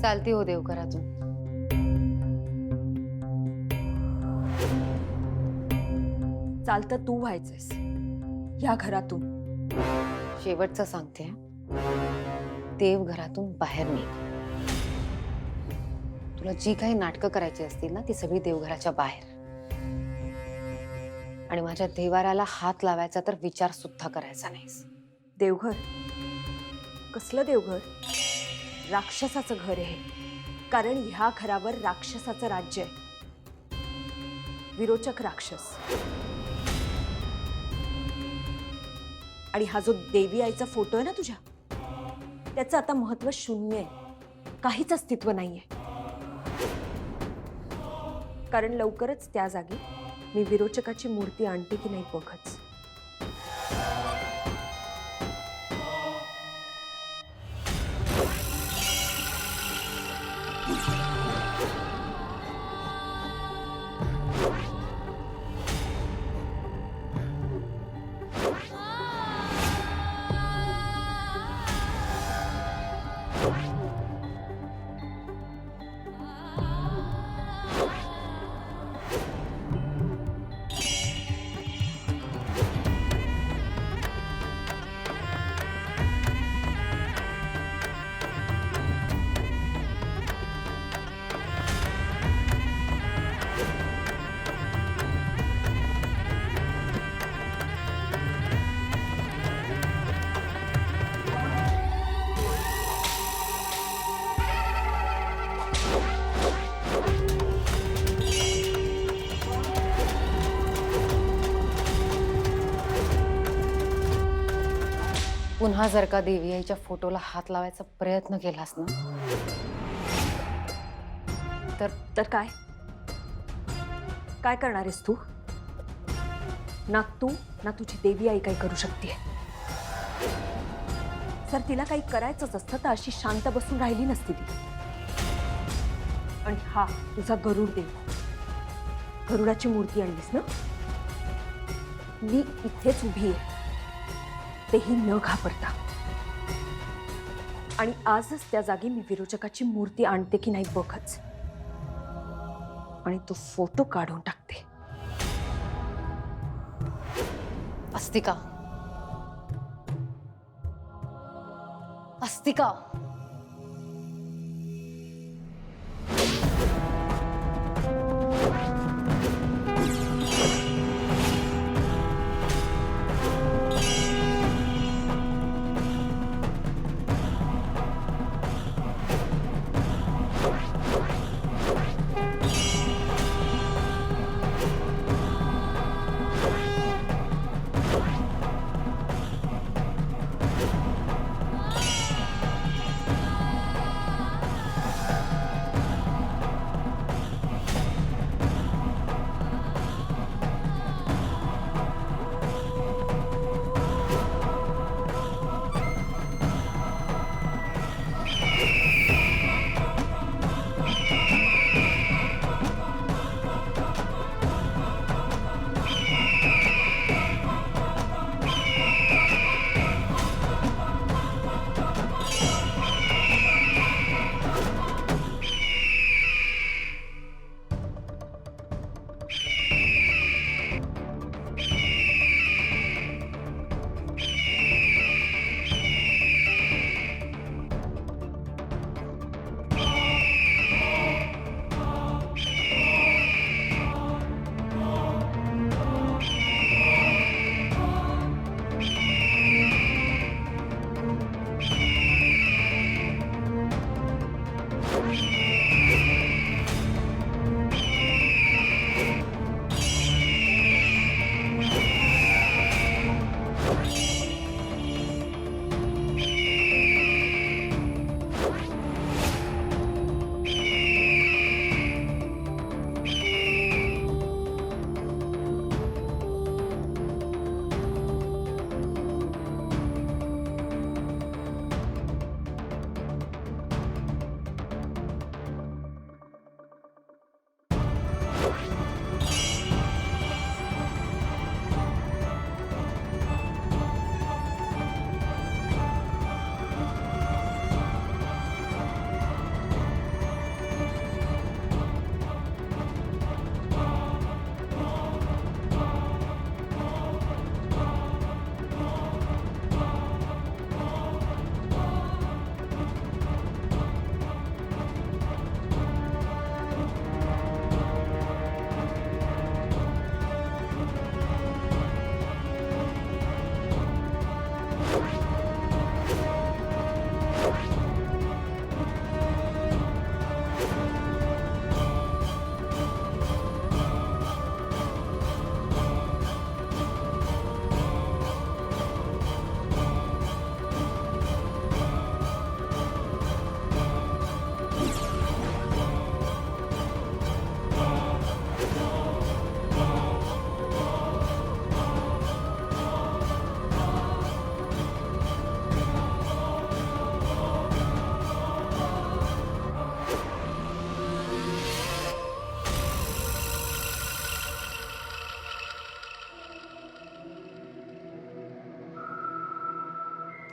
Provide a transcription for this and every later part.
चालती हो देवघरातून. चालतं तू व्हायचंस या घरातून. शेवटचं सांगते, देवघरातून बाहेर निघ. तुला जी काही नाटकं करायची असतील ना, ती सगळी देवघराच्या बाहेर. आणि माझ्या देवाराला हात लावायचा तर विचार सुद्धा करायचा नाहीस. देवघर? कसलं देवघर? राक्षसाचं घर आहे, कारण ह्या घरावर राक्षसाचं राज्य आहे. विरोचक राक्षस. आणि हा जो देवी आईचा फोटो आहे ना तुझ्या, त्याचं आता महत्व शून्य आहे. काहीच अस्तित्व नाहीये. कारण लवकरच त्या जागी मी विरोचकाची मूर्ती आणते की नाही बघच. पुन्हा जर का देवी आईच्या फोटोला हात लावायचा प्रयत्न केलास ना, तर काय काय करणार आहेस तू? ना तू ना तुझी देवी आई काही करू शकते. जर तिला काही करायचंच असतं तर अशी शांत बसून राहिली नसती ती. आणि हा तुझा गरुड देव, गरुडाची मूर्ती आणलीस ना, मी इथेच उभी आहे, तेही न घाबरता. आणि आजच त्या जागी मी विरोचकाची मूर्ती आणते की नाही बघच. आणि तो फोटो काढून टाकते. अस्तिका, अस्तिका,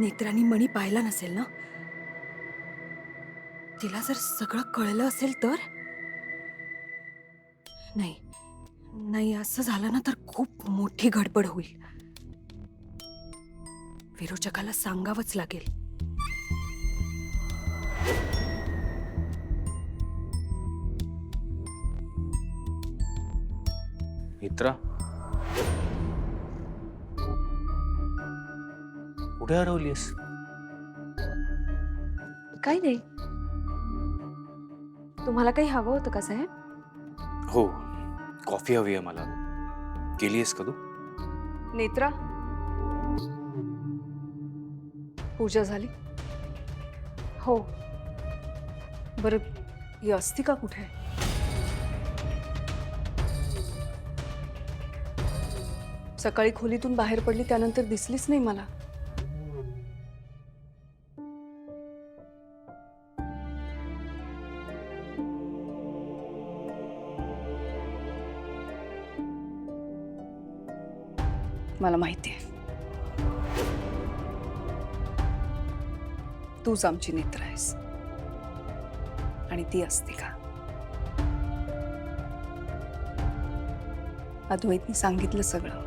नेत्रांनी मणी पाहिला नसेल ना, तिला जर सगळं कळलं असेल तर? नाही नाही, असं झालं ना तर खूप मोठी गडबड होईल. विरोचकाला सांगावंच लागेल. मित्रा, कुठे हरवलीस? काही नाही. तुम्हाला काही हवं होतं का साहेब? हो, कॉफी हवी आहे मला. केलीयस का तू? नेत्रा, पूजा झाली? हो. बरं, ही अस्तिका कुठे आहे? सकाळी खोलीतून बाहेर पडली त्यानंतर दिसलीच नाही मला. मला माहिती आहे, तूच आमची नेत्र आहेस आणि ती अस्तिका. अद्वैतने सांगितलं सगळं.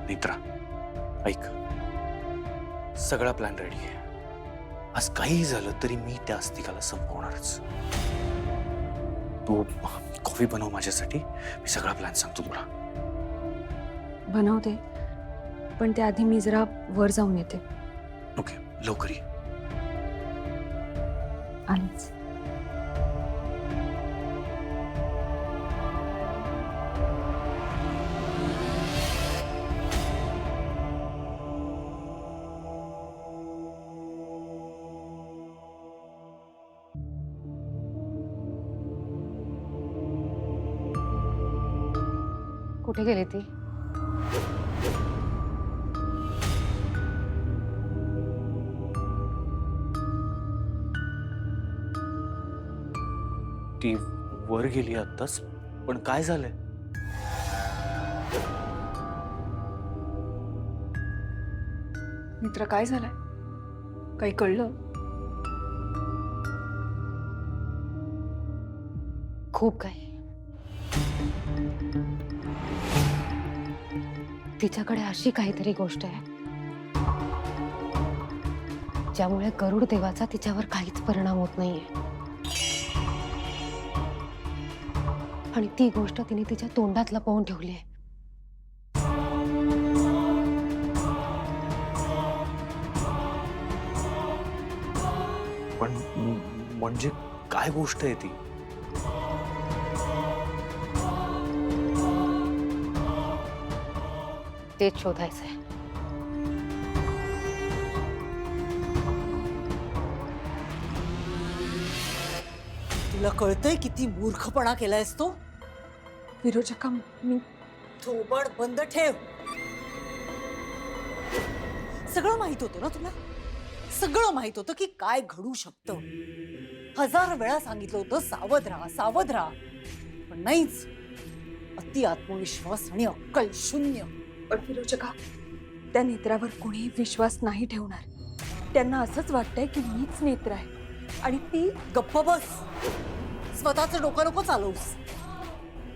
मित्रा, ऐक, सगळा प्लॅन रेडी आहे. आज काही झालं तरी मी त्या अस्तिकाला संपवणारच. तू कॉफी बनव माझ्यासाठी, मी सगळा प्लॅन सांगतो तुला. बनवते, पण त्याआधी मी जरा वर जाऊन येते. ओके, लवकर ये. आलीच. कुठे गेली ती? ती वर गेली आत्ताच, पण काय झालंय? मित्र, काय झालंय? काही कळलं? खूप काही. तिच्याकडे अशी काहीतरी गोष्ट आहे ज्यामुळे गरुड देवाचा तिच्यावर काहीच परिणाम होत नाहीये. आणि ती गोष्ट तिने तिच्या तोंडात लपवून ठेवली आहे. पण म्हणजे काय गोष्ट आहे ती? तेच शोधायचंय. तुला कळतंय किती मूर्खपणा केलायस तो? विरोचका, मी थोबाड बंद ठेव. सगळं माहित होतं ना तुला? सगळं माहित होतं की काय घडू शकतं. 1000 वेळा सांगितलं होतं सावध राहा, सावध राहा, पण नाहीच. अति आत्मविश्वास आणि अक्कल शून्य. पण विरोचका, त्या नेत्रावर कोणीही विश्वास नाही ठेवणार. त्यांना असंच वाटतंय की मीच नेत्र आहे आणि ती. गप्प बस. स्वतःचं डोकं नको चालवूस.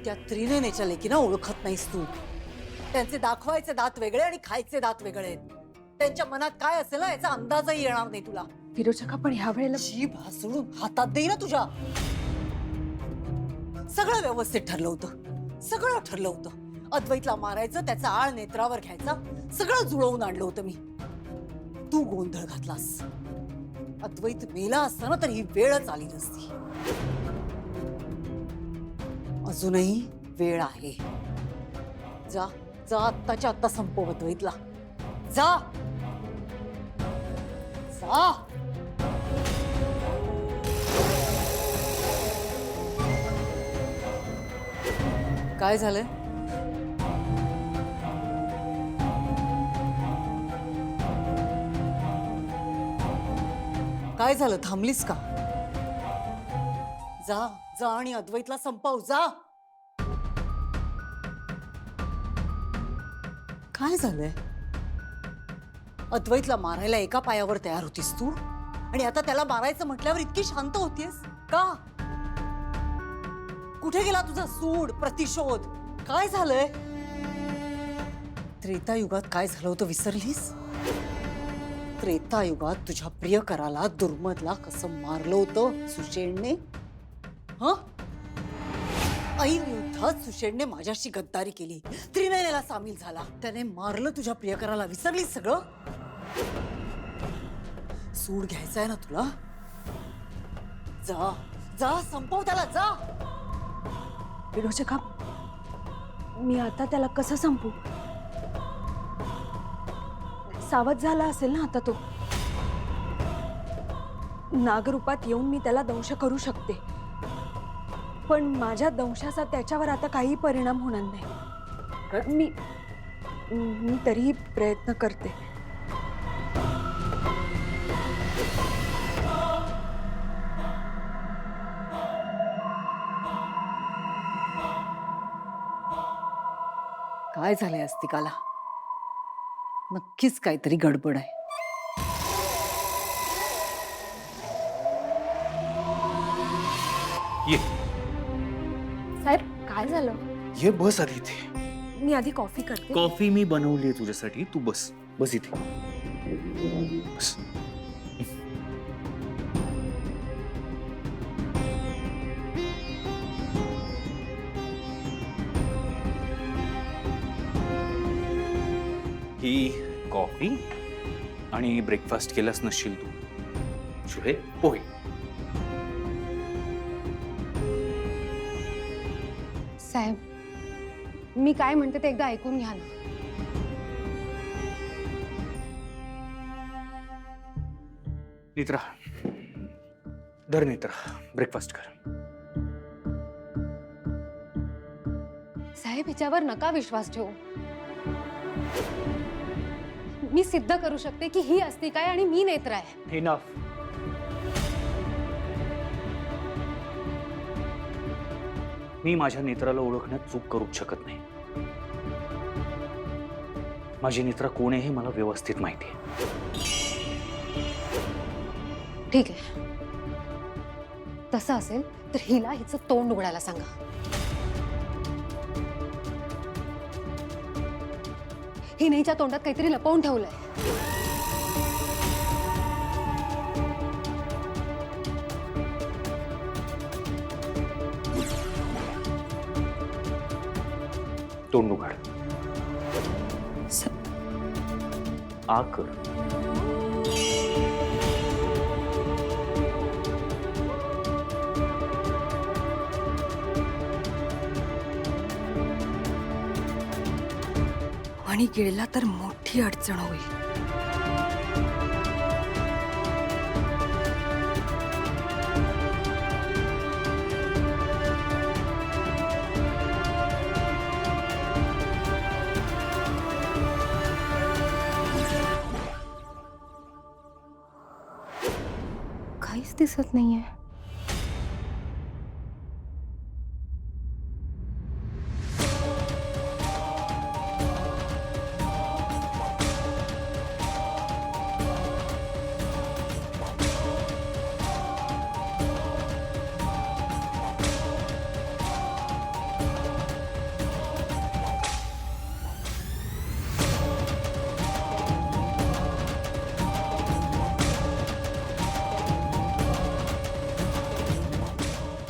त्या त्रिनयनेच्या लेकीना ओळखत नाहीस तू. त्यांचे दाखवायचे दात वेगळे आणि खायचे दात वेगळे आहेत. त्यांच्या मनात काय असेल ना याचा अंदाजही येणार नाही तुला. विरोचका, पण ह्या वेळेला जीभ हसडून हातात देई ना तुझ्या. सगळं व्यवस्थित ठरलं होतं. सगळं ठरलं होतं. अद्वैतला मारायचं, त्याचा आळ नेत्रावर घ्यायचा, सगळं जुळवून आणलं होतं मी. तू गोंधळ घातलास. अद्वैत मेला असताना तर ही वेळच आली नसती. अजूनही वेळ आहे. जा जा, आत्ताच्या आत्ता संपव अद्वैतला. जा जा. काय झालंय? काय झालं? थांबलीस का? जा जा आणि अद्वैतला संपव जा. काय झालंय? अद्वैतला मारायला एका पायावर तयार होतीस तू आणि आता त्याला मारायचं म्हटल्यावर इतकी शांत होतीस का? कुठे गेला तुझा सूड प्रतिशोध? काय झालंय? त्रेतायुगात काय झालं होतं विसरलीस? त्रेतायुगात तुझ्या प्रियकराला दुर्मदला कसं मारलं होतं सुषेणने? हं? ऐन युद्धात सुषेणने माझ्याशी गद्दारी केली, त्रिनयनेला सामील झाला, त्याने मारलं तुझ्या प्रियकराला. विसरलीस सगळं? सूड घ्यायचाय ना तुला? जा जा, संपव त्याला, जा. विरोचका, मी आता त्याला कसं संपू? सावध झाला असेल ना आता तो. नागरूपात येऊन मी त्याला दंश करू शकते, पण माझ्या दंशाचा त्याच्यावर आता काही परिणाम होणार नाही. मी तरीही प्रयत्न करते. काय झालंय अस्तिकाला? नक्कीच काहीतरी गडबड आहे. ये साहेब, काय झालं? ये बस आधी इथे. मी आधी कॉफी करते. कॉफी मी बनवली आहे तुझ्यासाठी, तू बस बस इथे बस. ही कॉफी आणि ब्रेकफास्ट केलास नसशील तू. शिवाय पोहे. साहेब, मी काय म्हणते ते एकदा ऐकून घ्या ना. नेत्रा, धर नेत्रा, ब्रेकफास्ट कर. साहेब, हिच्यावर नका विश्वास ठेवू. मी सिद्ध करू शकते की ही अस्तिका आहे आणि मी नेत्रा आहे. इनफ. मी माझ्या नेत्राला ओळखण्यात चूक करू शकत नाही. माझी नेत्रा कोण आहे हे मला व्यवस्थित माहिती आहे. ठीक आहे, तसं असेल तर हिला हिचं तोंड उघडायला सांगा. हिनेच्या तोंडात काहीतरी लपवून ठेवलंय. तोंड उघड. आ कर. आणि गिळला तर मोठी अडचण होईल. काहीच दिसत नाहीये.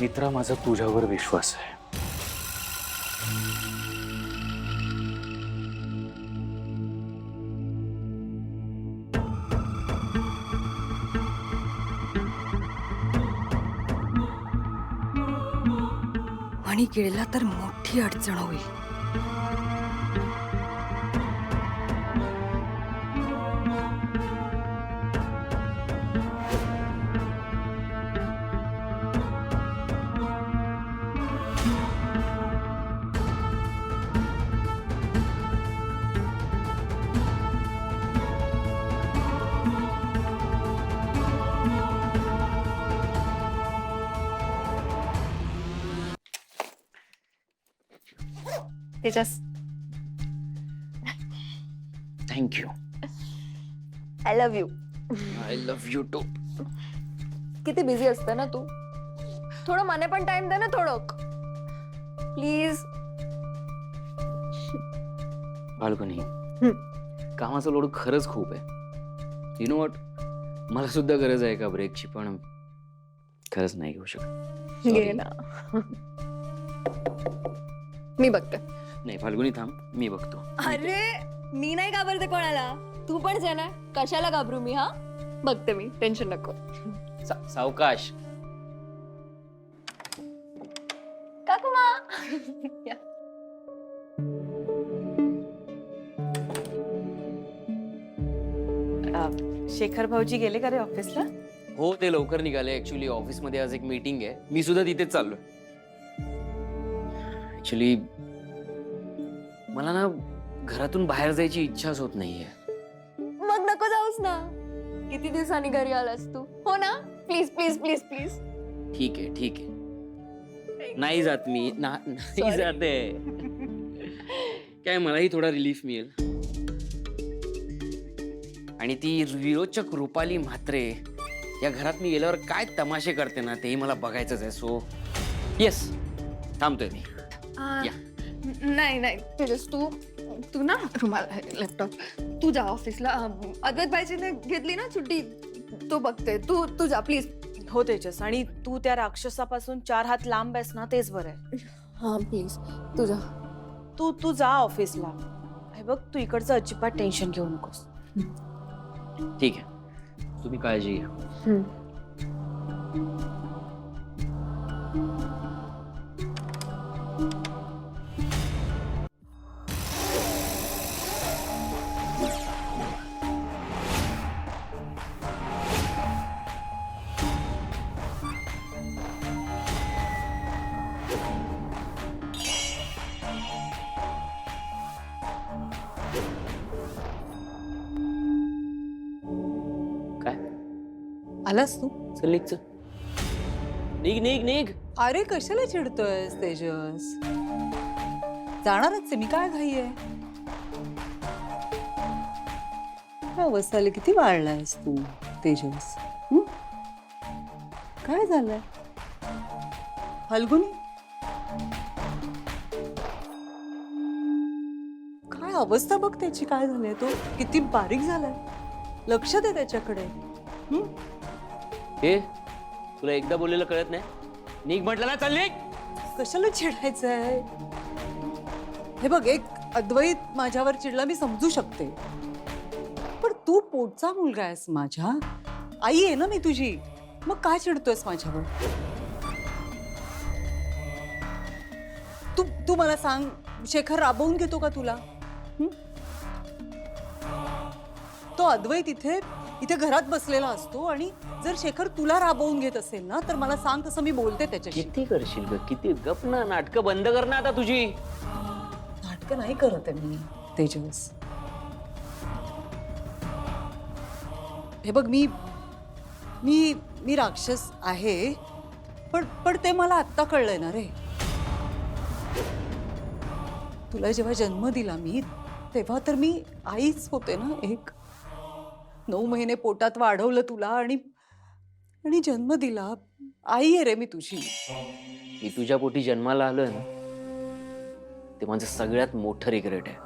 मित्रा, माझा तुझ्यावर विश्वास आहे. आणि गिळला तर मोठी अडचण होईल. Tejas, thank you. I love you. I love you too. किती बिझी असते ना तू. थोडं मने पण टाइम दे ना थोडं प्लीज. बालकनी कामाचा लोड खरंच खूप आहे. यु नो वॉट, मला सुद्धा गरज आहे का ब्रेकची, पण खरंच नाही घेऊ शकत. घे ना. मी बघते. नाही फाल्गुनी थांब, मी बघतो. अरे मी नाही घाबरते कोणाला. तू पण जे ना, कशाला घाबरू मी. हा बघते मी, टेन्शन नको. सावकाश. काकुमा. शेखर भाऊजी गेले का रे ऑफिसला? हो, ते लवकर निघाले. ऍक्च्युली ऑफिसमध्ये आज एक मीटिंग आहे, मी सुद्धा तिथेच चाललोय. ऍक्च्युली मला ना घरातून बाहेर जायची इच्छाच होत नाहीये. मग नको जाऊस ना. किती दिवसांनी घरी आलास तू. हो ना. Please please please please. ठीक आहे ठीक आहे, नाही जात मी. नाही जाते. काय मलाही थोडा रिलीफ मिळेल. आणि ती विरोचक रुपाली म्हात्रे या घरात मी गेल्यावर काय तमाशे करते ना, तेही मला बघायचंच आहे. सो येस, थांबतोय मी. या. नाही नाही तेजस, तू ना रुमाल लॅपटॉप तू जा ऑफिसला. अद्वैत भाईजीने घेतली ना सुट्टी, तू बघते. तू जा प्लीज. हो तेजस, आणि तू त्या राक्षसापासून 4 हात लांब आहेस ना, तेच बरं आहे. हा प्लीज तू जा. तू जा ऑफिसला. हे बघ, तू इकडचं अजिबात टेन्शन घेऊ नकोस. ठीक आहे, तुम्ही काळजी घ्या. काय आलास तू? चल निघ, चल. निघ निघ निघ. अरे कशाला चिडतोयस तेजस? जाणारच आहे मी, काय घाई आहे? काय अवस्था आली, किती वाढलायस तू तेजस? काय झालंय? फाल्गुनी, काय अवस्था बघ त्याची. काय झालंय? तो किती बारीक झालाय. लक्ष दे त्याच्याकडे. हे तुला एकदा बोललेलं कळत नाही? निघ म्हटलं ना, चल निघ. कशाला चिडायचंय? हे बघ, एक अद्वैत माझ्यावर चिडला, मी समजू शकते. पण तू पोटचा मुलगा आहेस माझ्या. आई आहे ना मी तुझी. मग काय चिडतोयस माझ्यावर? तू मला सांग, शेखर राबवून घेतो का तुला? तो अद्वैत इथे घरात बसलेला असतो, आणि जर शेखर तुला राबवून घेत असेल ना, तर मला सांग, तसं मी बोलते त्याच्याशी. किती करशील ग? किती? गप ना, नाटकं बंद कर ना आता तुझी. नाटकं नाही करत आहे मी तेजस. हे बघ, मी राक्षस आहे, पण ते मला आत्ता कळलंय ना रे. तुला जेव्हा जन्म दिला मी, तेव्हा तर मी आईच होते ना. 9 महिने पोटात वाढवलं तुला, आणि जन्म दिला. आई आहे रे मी तुझी. मी तुझ्या पोटी जन्माला आलोय ना, ते माझं सगळ्यात मोठं रिग्रेट आहे.